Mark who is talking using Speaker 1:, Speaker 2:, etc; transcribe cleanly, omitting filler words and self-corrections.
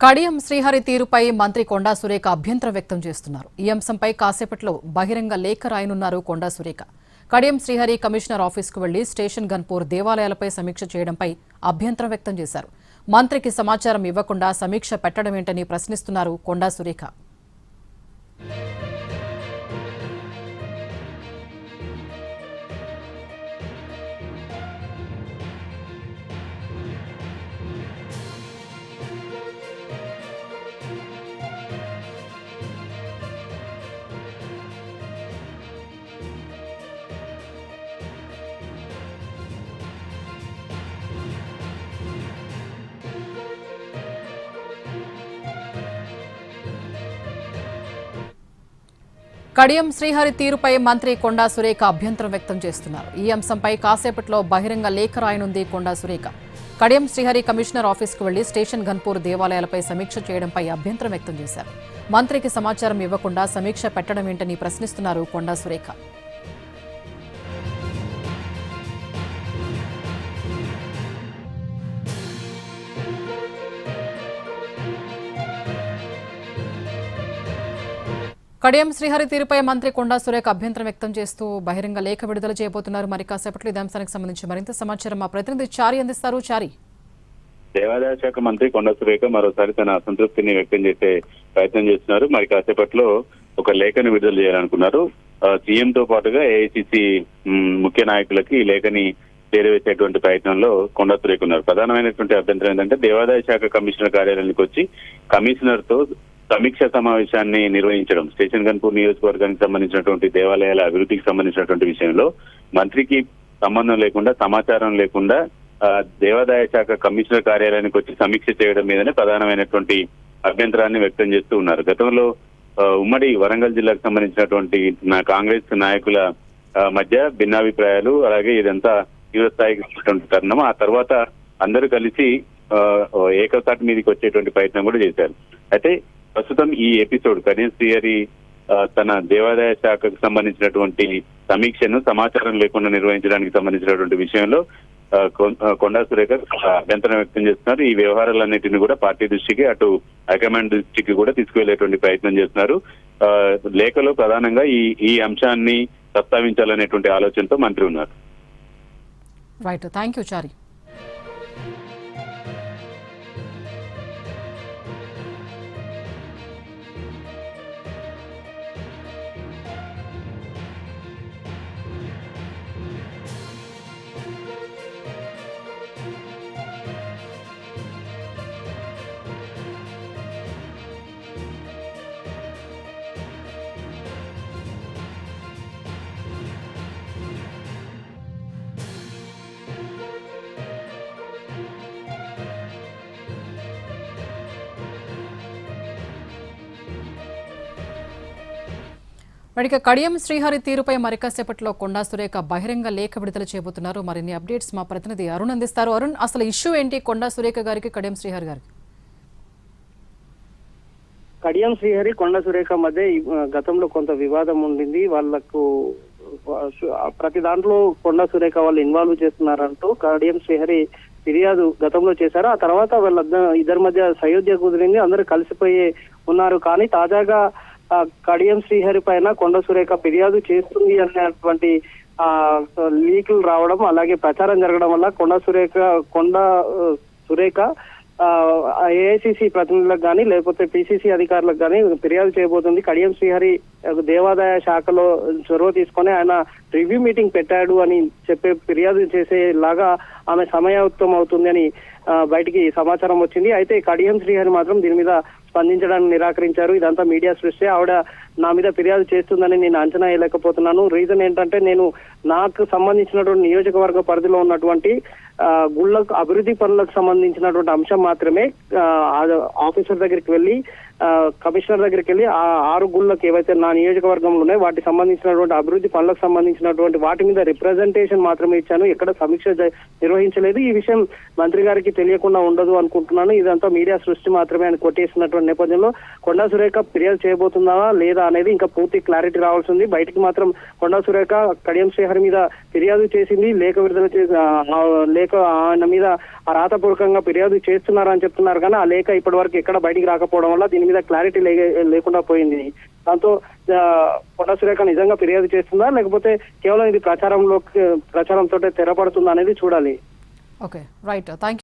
Speaker 1: కడియం శ్రీహరి తీరుపై మంత్రి కొండా సురేఖ అభ్యంతరం వ్యక్తం చేస్తున్నారు. ఈ అంశంపై కాసేపట్లో బహిరంగ లేఖ రాయనున్నారు కొండా సురేఖ. కడియం శ్రీహరి కమిషనర్ ఆఫీస్కు వెళ్లి స్టేషన్ గన్పూర్ దేవాలయాలపై సమీక్ష చేయడంపై అభ్యంతరం వ్యక్తం చేశారు. మంత్రికి సమాచారం ఇవ్వకుండా సమీక్ష పెట్టడమేంటని ప్రశ్నిస్తున్నారు కొండా సురేఖ. కడియం శ్రీహరి తీరుపై మంత్రి కొండా సురేఖ అభ్యంతరం వ్యక్తం చేస్తున్నారు. ఈ అంశంపై కాసేపట్లో బహిరంగ లేఖ రాయనుంది కొండా సురేఖ. కడియం శ్రీహరి కమిషనర్ ఆఫీస్కు వెళ్లి స్టేషన్ గన్పూర్ దేవాలయాలపై సమీక్ష చేయడంపై అభ్యంతరం వ్యక్తం చేశారు. మంత్రికి సమాచారం ఇవ్వకుండా సమీక్ష పెట్టడమేంటని ప్రశ్నిస్తున్నారు కొండా సురేఖ. కడియం శ్రీహరి తీరుపై మంత్రి కొండా సురేఖ అభ్యంతరం వ్యక్తం చేస్తూ బహిరంగ లేఖ విడుదల చేయబోతున్నారు. మరి కాసేపట్లో ఇదే అంశానికి సంబంధించి మరింత సమాచారం మా ప్రతినిధి చారి అందిస్తారు. చారి,
Speaker 2: దేవాదాయ శాఖ మంత్రి కొండా సురేఖ మరోసారి తన అసంతృప్తిని వ్యక్తం చేసే ప్రయత్నం చేస్తున్నారు. మరి కాసేపట్లో ఒక లేఖను విడుదల చేయాలనుకున్నారు. సీఎంతో పాటుగా ఏఐసిసి ముఖ్య నాయకులకి ఈ లేఖని చేరవేసేటువంటి ప్రయత్నంలో కొండా సురేఖ ఉన్నారు. ప్రధానమైనటువంటి అభ్యంతరం ఏంటంటే దేవాదాయ శాఖ కమిషనర్ కార్యాలయానికి వచ్చి కమిషనర్ తో సమీక్ష సమావేశాన్ని నిర్వహించడం, స్టేషన్ గన్పూర్ నియోజకవర్గానికి సంబంధించినటువంటి దేవాలయాల అభివృద్ధికి సంబంధించినటువంటి విషయంలో మంత్రికి సంబంధం లేకుండా, సమాచారం లేకుండా దేవాదాయ శాఖ కమిషనర్ కార్యాలయానికి వచ్చి సమీక్ష చేయడం మీదనే ప్రధానమైనటువంటి అభ్యంతరాన్ని వ్యక్తం చేస్తూ ఉన్నారు. గతంలో ఉమ్మడి వరంగల్ జిల్లాకు సంబంధించినటువంటి కాంగ్రెస్ నాయకుల మధ్య భిన్నాభిప్రాయాలు, అలాగే ఇదంతా తీవ్రస్థాయికి తరుణం. ఆ తర్వాత అందరూ కలిసి ఏకతాటి మీదకి వచ్చేటువంటి ప్రయత్నం కూడా చేశారు. అయితే ప్రస్తుతం ఈ ఎపిసోడ్ కడియం శ్రీహరి తన దేవాదాయ శాఖకు సంబంధించినటువంటి సమీక్షను సమాచారం లేకుండా నిర్వహించడానికి సంబంధించినటువంటి విషయంలో కొండా సురేఖ అభ్యంతరం వ్యక్తం చేస్తున్నారు. ఈ వ్యవహారాలన్నింటినీ కూడా పార్టీ దృష్టికి, అటు హైకమాండ్ దృష్టికి కూడా తీసుకువెళ్లేటువంటి ప్రయత్నం చేస్తున్నారు. లేఖలో ప్రధానంగా ఈ అంశాన్ని ప్రస్తావించాలనేటువంటి ఆలోచనతో మంత్రి ఉన్నారు.
Speaker 1: రైట్, థ్యాంక్ యూ చారి. మరిక కడియం శ్రీహరి తీరుపై మరికాసేపట్లో కొండా సురేఖ బహిరంగ లేఖ విడుదల చేయబోతున్నారు. మరిన్ని అప్డేట్స్ మా ప్రతినిధి అరుణ్ అందిస్తారు. అరుణ్, అసలు ఇష్యూ ఏంటి కొండా సురేఖ గారికి, కడియం శ్రీహరి గారికి?
Speaker 3: కడియం శ్రీహరి కొండా సురేఖ మధ్య గతంలో కొంత వివాదం ఉండింది. వాళ్లకు ప్రతి దాంట్లో కొండా సురేఖ వాళ్ళు ఇన్వాల్వ్ చేస్తున్నారంటూ కడియం శ్రీహరి ఫిర్యాదు గతంలో చేశారు. ఆ తర్వాత వాళ్ళ ఇద్దరి మధ్య సయోధ్య కుదిరింది, అందరూ కలిసిపోయి ఉన్నారు. కానీ తాజాగా కడియం శ్రీహరి పైన కొండా సురేఖ ఫిర్యాదు చేస్తుంది అనేటువంటి లీకులు రావడం, అలాగే ప్రచారం జరగడం వల్ల కొండా సురేఖ ఏఐసిసి ప్రతినిధులకు కానీ లేకపోతే పిసిసి అధికారులకు కానీ ఫిర్యాదు చేయబోతుంది. కడియం శ్రీహరి దేవాదాయ శాఖలో చొరవ తీసుకొని ఆయన రివ్యూ మీటింగ్ పెట్టాడు అని చెప్పే ఫిర్యాదు చేసేలాగా ఆమె సమయయుక్తం అవుతుంది అని బయటికి సమాచారం వచ్చింది. అయితే కడియం శ్రీహరి మాత్రం దీని మీద స్పందించడానికి నిరాకరించారు. ఇదంతా మీడియా సృష్టి, ఆవిడ నా మీద ఫిర్యాదు చేస్తుందని నేను అంచనా వేయలేకపోతున్నాను. రీజన్ ఏంటంటే నేను నాకు సంబంధించినటువంటి నియోజకవర్గ పరిధిలో ఉన్నటువంటి గుళ్ళకు అభివృద్ధి పనులకు సంబంధించినటువంటి అంశం మాత్రమే ఆఫీసర్ దగ్గరికి వెళ్ళి, కమిషనర్ దగ్గరికి వెళ్ళి ఆ 6 గుళ్ళకు ఏవైతే నా నియోజకవర్గంలో ఉన్నాయి. వాటికి సంబంధించినటువంటి అభివృద్ధి పనులకు సంబంధించినటువంటి వాటి మీద రిప్రజెంటేషన్ మాత్రమే ఇచ్చాను, ఎక్కడ సమీక్ష నిర్వహించలేదు. ఈ విషయం మంత్రి గారికి తెలియకుండా ఉండదు అనుకుంటున్నాను. ఇదంతా మీడియా సృష్టి మాత్రమే అని కొట్టేసినటువంటి నేపథ్యంలో కొండా సురేఖ ఫిర్యాదు చేయబోతుందా లేదా అనేది ఇంకా పూర్తి క్లారిటీ రావాల్సి ఉంది. బయటికి మాత్రం కొండా సురేఖ కడియం శ్రీహరి మీద ఫిర్యాదు చేసింది, లేఖ విడుదల చేసి లేఖ ఆయన మీద రాతపూర్వకంగా ఫిర్యాదు చేస్తున్నారని చెప్తున్నారు. కానీ ఆ లేఖ ఇప్పటి వరకు ఎక్కడ బయటికి రాకపోవడం వల్ల దీని మీద క్లారిటీ లేకుండా పోయింది. దాంతో కొండా సురేఖ నిజంగా ఫిర్యాదు చేస్తుందా లేకపోతే కేవలం ఇది ప్రచారంతో తెరపడుతుందా అనేది చూడాలి.
Speaker 1: Okay, right, thank